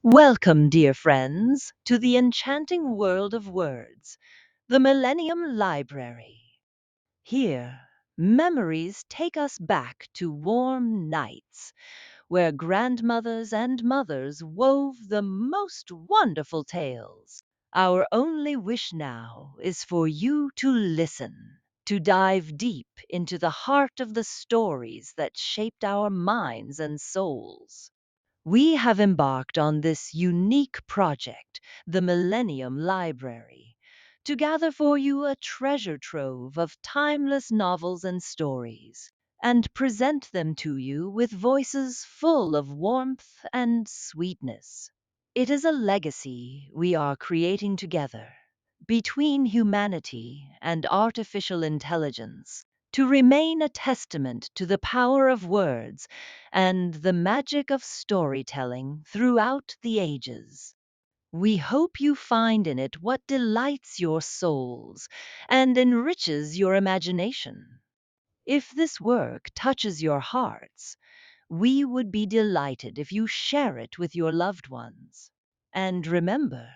Welcome, dear friends, to the enchanting world of words, the Millennium Library. Here, memories take us back to warm nights where grandmothers and mothers wove the most wonderful tales. Our only wish now is for you to listen, to dive deep into the heart of the stories that shaped our minds and souls. We have embarked on this unique project, the Millennium Library, to gather for you a treasure trove of timeless novels and stories, and present them to you with voices full of warmth and sweetness. It is a legacy we are creating together between humanity and artificial intelligence to remain a testament to the power of words and the magic of storytelling throughout the ages. We hope you find in it what delights your souls and enriches your imagination. If this work touches your hearts, we would be delighted if you share it with your loved ones. And remember,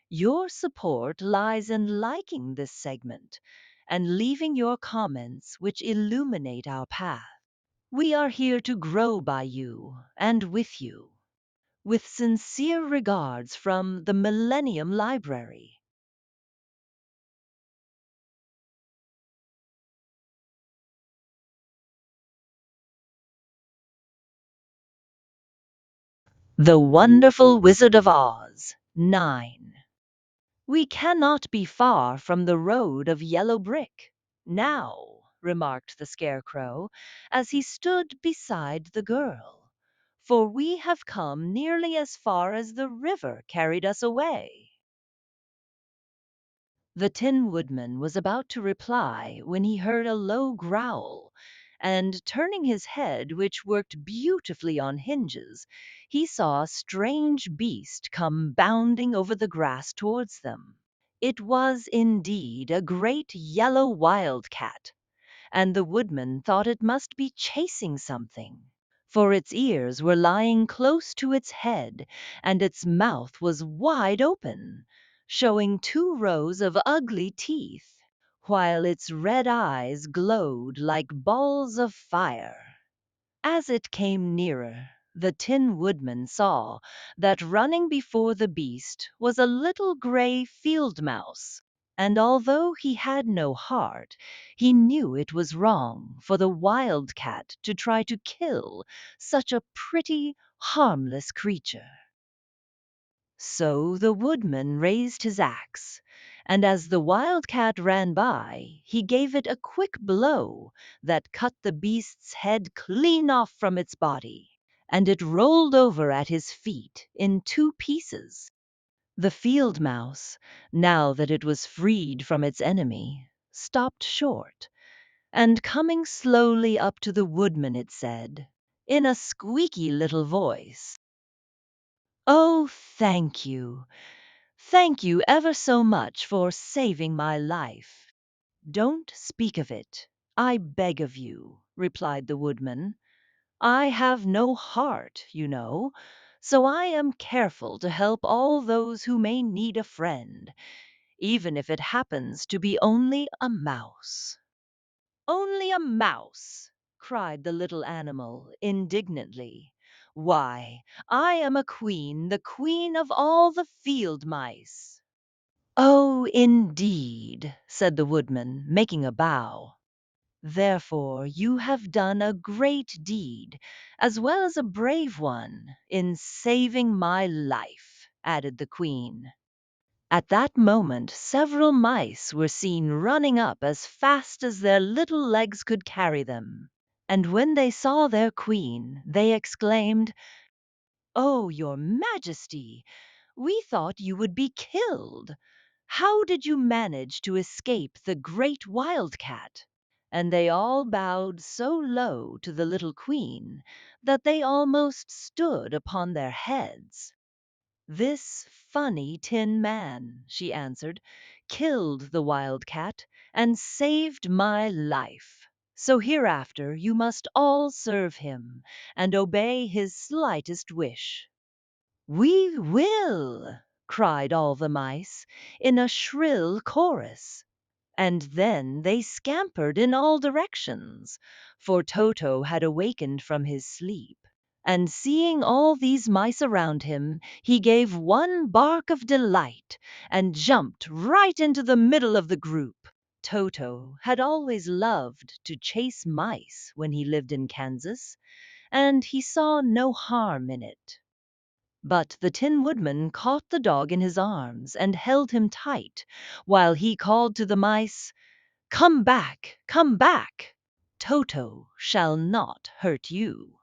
your support lies in liking this segment and leaving your comments which illuminate our path. We are here to grow by you and with you. With sincere regards from the Millennium Library. The Wonderful Wizard of Oz 9. We cannot be far from the road of yellow brick now, remarked the Scarecrow as he stood beside the girl, for we have come nearly as far as the river carried us away. The Tin Woodman was about to reply when he heard a low growl, and turning his head, which worked beautifully on hinges, he saw a strange beast come bounding over the grass towards them. It was indeed a great yellow wildcat, and the woodman thought it must be chasing something, for its ears were lying close to its head, and its mouth was wide open, showing two rows of ugly teeth, while its red eyes glowed like balls of fire. As it came nearer, the Tin Woodman saw that running before the beast was a little gray field mouse, and although he had no heart, he knew it was wrong for the wildcat to try to kill such a pretty, harmless creature. So the woodman raised his axe, and as the wildcat ran by, he gave it a quick blow that cut the beast's head clean off from its body, and it rolled over at his feet in two pieces. The field mouse, now that it was freed from its enemy, stopped short, and coming slowly up to the woodman, it said, in a squeaky little voice, "Oh, thank you. Thank you ever so much for saving my life." "Don't speak of it, I beg of you," replied the woodman. "I have no heart, you know, so I am careful to help all those who may need a friend, even if it happens to be only a mouse." "Only a mouse!" cried the little animal indignantly. "Why, I am a queen, the queen of all the field mice." "Oh, indeed," said the woodman, making a bow. "Therefore you have done a great deed, as well as a brave one, in saving my life," added the queen. At that moment several mice were seen running up as fast as their little legs could carry them, and when they saw their queen, they exclaimed, "Oh, your Majesty! We thought you would be killed. How did you manage to escape the great wildcat?" And they all bowed so low to the little queen that they almost stood upon their heads. "This funny tin man," she answered, "killed the wildcat and saved my life. So hereafter you must all serve him and obey his slightest wish." "We will!" cried all the mice in a shrill chorus. And then they scampered in all directions, for Toto had awakened from his sleep. And seeing all these mice around him, he gave one bark of delight and jumped right into the middle of the group. Toto had always loved to chase mice when he lived in Kansas, and he saw no harm in it. But the Tin Woodman caught the dog in his arms and held him tight, while he called to the mice, "Come back! Come back! Toto shall not hurt you."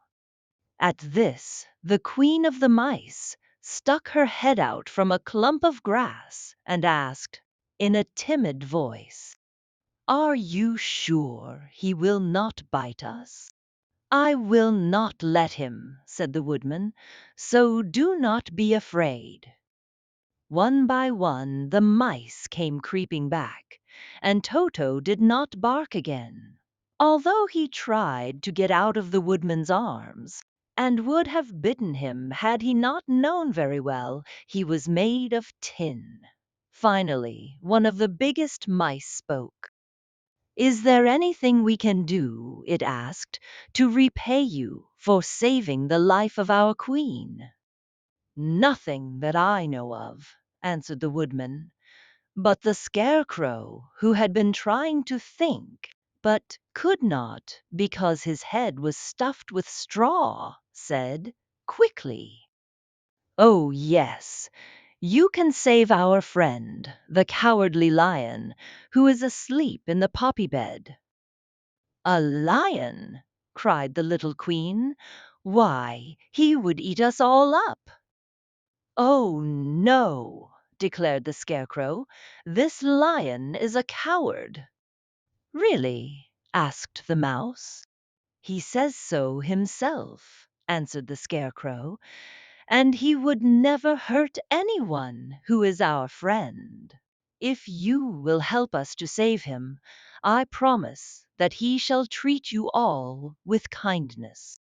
At this, the Queen of the Mice stuck her head out from a clump of grass and asked, in a timid voice, "Are you sure he will not bite us?" "I will not let him," said the Woodman, "so do not be afraid." One by one the mice came creeping back, and Toto did not bark again, although he tried to get out of the Woodman's arms, and would have bitten him had he not known very well he was made of tin. Finally, one of the biggest mice spoke. "Is there anything we can do," it asked, "to repay you for saving the life of our queen?" "Nothing that I know of," answered the Woodman. But the Scarecrow, who had been trying to think, but could not because his head was stuffed with straw, said quickly, "Oh, yes, you can save our friend, the Cowardly Lion, who is asleep in the poppy bed." "A lion!" cried the little Queen. "Why, he would eat us all up." "Oh, no," declared the Scarecrow. "This lion is a coward." "Really?" asked the Mouse. "He says so himself," answered the Scarecrow, "and he would never hurt anyone who is our friend. If you will help us to save him, I promise that he shall treat you all with kindness."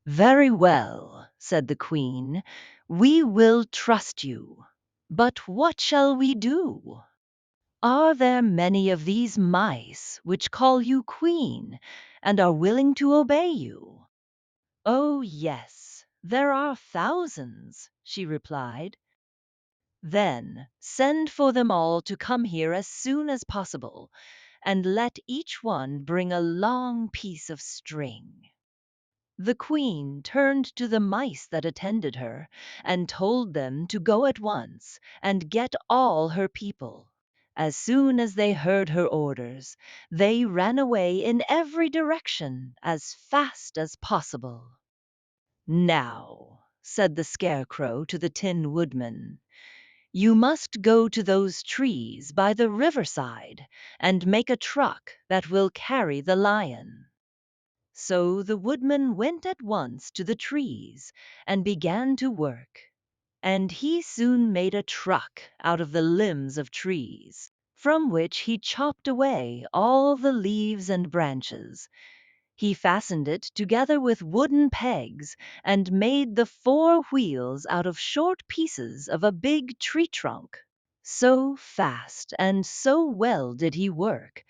"Very well," said the Queen, "we will trust you. But what shall we do? Are there many of these mice which call you Queen and are willing to obey you?" "Oh, yes, there are thousands," she replied. "Then send for them all to come here as soon as possible, and let each one bring a long piece of string." The Queen turned to the mice that attended her and told them to go at once and get all her people. As soon as they heard her orders, they ran away in every direction as fast as possible. "Now," said the Scarecrow to the Tin Woodman, "you must go to those trees by the riverside and make a truck that will carry the lion." So the Woodman went at once to the trees and began to work, and he soon made a truck out of the limbs of trees, from which he chopped away all the leaves and branches. He fastened it together with wooden pegs and made the four wheels out of short pieces of a big tree trunk. So fast and so well did he work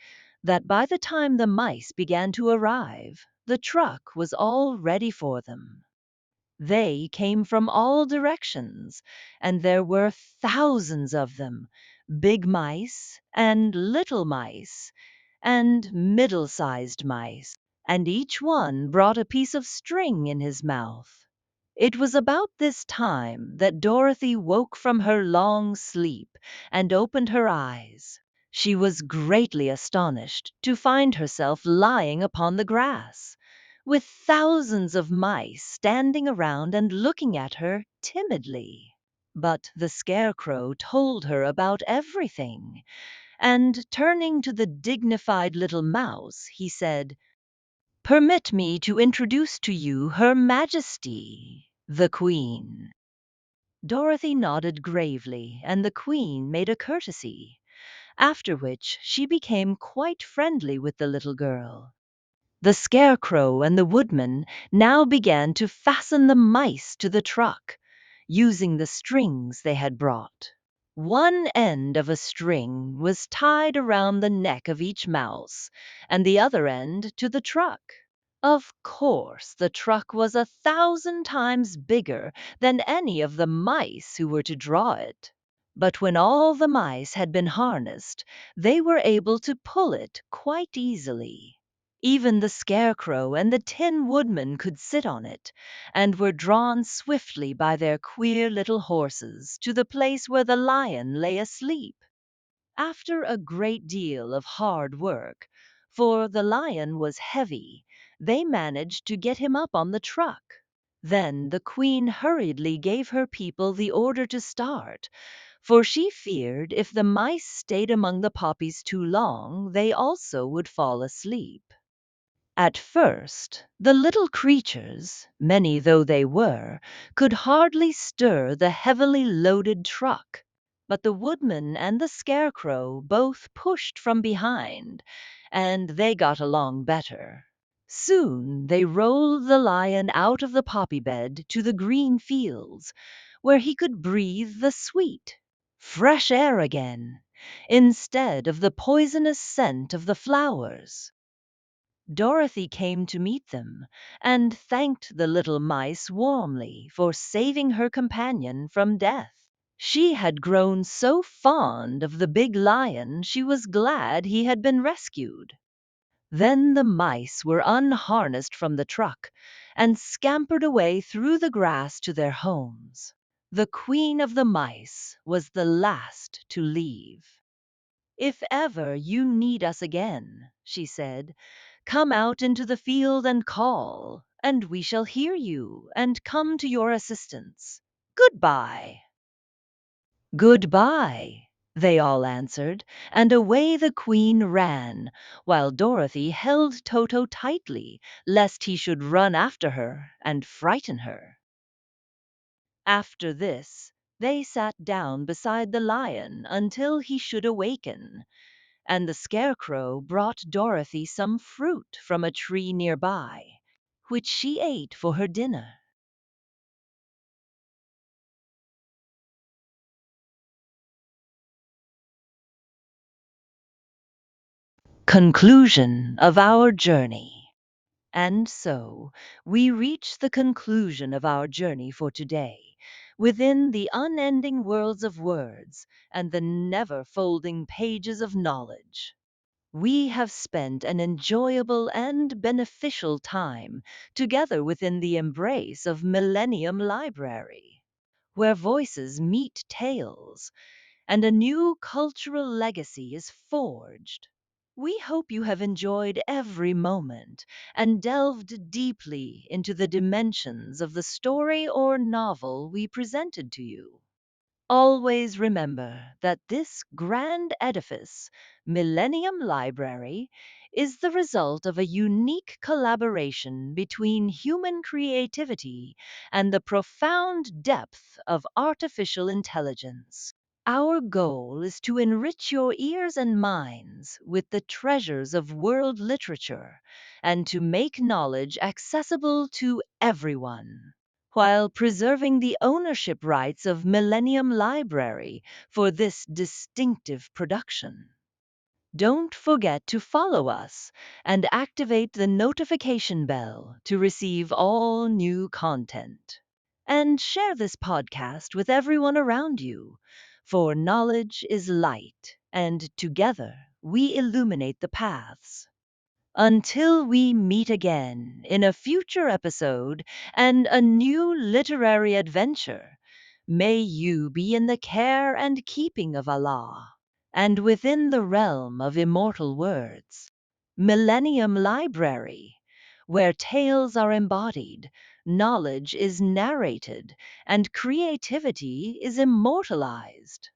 that by the time the mice began to arrive, the truck was all ready for them. They came from all directions, and there were thousands of them, big mice and little mice and middle-sized mice, and each one brought a piece of string in his mouth. It was about this time that Dorothy woke from her long sleep and opened her eyes. She was greatly astonished to find herself lying upon the grass, with thousands of mice standing around and looking at her timidly. But the Scarecrow told her about everything, and turning to the dignified little mouse, he said, "Permit me to introduce to you Her Majesty, the Queen." Dorothy nodded gravely, and the Queen made a courtesy, after which she became quite friendly with the little girl. The Scarecrow and the Woodman now began to fasten the mice to the truck, using the strings they had brought. One end of a string was tied around the neck of each mouse, and the other end to the truck. Of course, the truck was 1,000 times bigger than any of the mice who were to draw it. But when all the mice had been harnessed, they were able to pull it quite easily. Even the Scarecrow and the Tin Woodman could sit on it, and were drawn swiftly by their queer little horses to the place where the Lion lay asleep. After a great deal of hard work, for the Lion was heavy, they managed to get him up on the truck. Then the Queen hurriedly gave her people the order to start, for she feared if the mice stayed among the poppies too long, they also would fall asleep. At first, the little creatures, many though they were, could hardly stir the heavily loaded truck, but the Woodman and the Scarecrow both pushed from behind, and they got along better. Soon they rolled the Lion out of the poppy bed to the green fields, where he could breathe the sweet, fresh air again, instead of the poisonous scent of the flowers. Dorothy came to meet them, and thanked the little mice warmly for saving her companion from death. She had grown so fond of the big Lion she was glad he had been rescued. Then the mice were unharnessed from the truck and scampered away through the grass to their homes. The Queen of the Mice was the last to leave. "If ever you need us again," she said, "come out into the field and call, and we shall hear you and come to your assistance. Goodbye." "Goodbye," they all answered, and away the Queen ran, while Dorothy held Toto tightly, lest he should run after her and frighten her. After this, they sat down beside the Lion until he should awaken, and the Scarecrow brought Dorothy some fruit from a tree nearby, which she ate for her dinner. Conclusion of our journey. And so we reach the conclusion of our journey for today, within the unending worlds of words and the never folding pages of knowledge. We have spent an enjoyable and beneficial time together within the embrace of Millennium Library, where voices meet tales and a new cultural legacy is forged. We hope you have enjoyed every moment and delved deeply into the dimensions of the story or novel we presented to you. Always remember that this grand edifice, Millennium Library, is the result of a unique collaboration between human creativity and the profound depth of artificial intelligence. Our goal is to enrich your ears and minds with the treasures of world literature and to make knowledge accessible to everyone, while preserving the ownership rights of Millennium Library for this distinctive production. Don't forget to follow us and activate the notification bell to receive all new content. And share this podcast with everyone around you, for knowledge is light, and together we illuminate the paths. Until we meet again in a future episode and a new literary adventure, may you be in the care and keeping of Allah, and within the realm of immortal words. Millennium Library, where tales are embodied, knowledge is narrated, and creativity is immortalized.